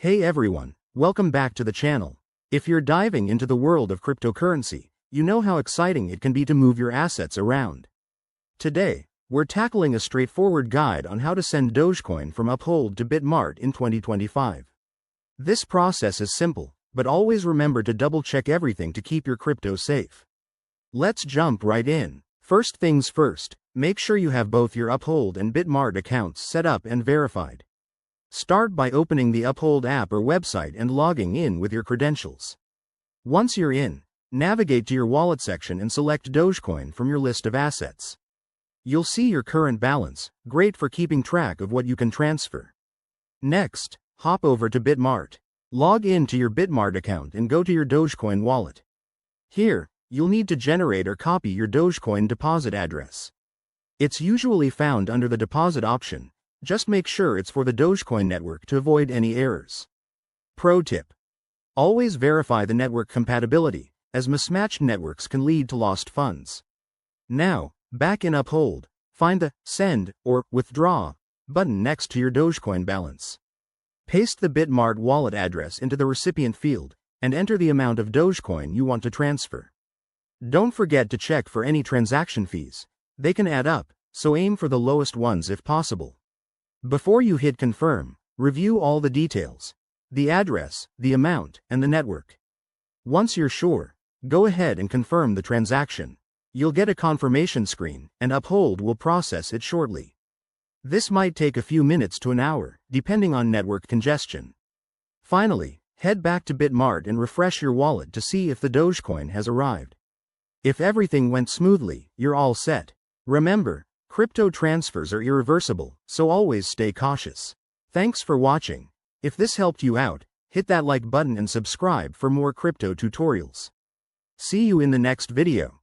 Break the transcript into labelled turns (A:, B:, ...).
A: Hey everyone, welcome back to the channel. If you're diving into the world of cryptocurrency, you know how exciting it can be to move your assets around. Today, we're tackling a straightforward guide on how to send Dogecoin from Uphold to Bitmart in 2025. This process is simple, but always remember to double-check everything to keep your crypto safe. Let's jump right in. First things first, make sure you have both your Uphold and Bitmart accounts set up and verified. Start by opening the Uphold app or website and logging in with your credentials. Once you're in, navigate to your wallet section and select Dogecoin from your list of assets. You'll see your current balance, great for keeping track of what you can transfer. Next, hop over to Bitmart. Log in to your Bitmart account and go to your Dogecoin wallet. Here, you'll need to generate or copy your Dogecoin deposit address. It's usually found under the deposit option. Just make sure it's for the Dogecoin network to avoid any errors. Pro tip: always verify the network compatibility, as mismatched networks can lead to lost funds. Now, back in Uphold, find the Send or Withdraw button next to your Dogecoin balance. Paste the Bitmart wallet address into the recipient field, and enter the amount of Dogecoin you want to transfer. Don't forget to check for any transaction fees. They can add up, so aim for the lowest ones if possible. Before you hit confirm, review all the details: the address, the amount, and the network. Once you're sure, go ahead and confirm the transaction. You'll get a confirmation screen, and Uphold will process it shortly. This might take a few minutes to an hour, depending on network congestion. Finally, head back to Bitmart and refresh your wallet to see if the Dogecoin has arrived. If everything went smoothly, you're all set. Remember, crypto transfers are irreversible, so always stay cautious. Thanks for watching. If this helped you out, hit that like button and subscribe for more crypto tutorials. See you in the next video.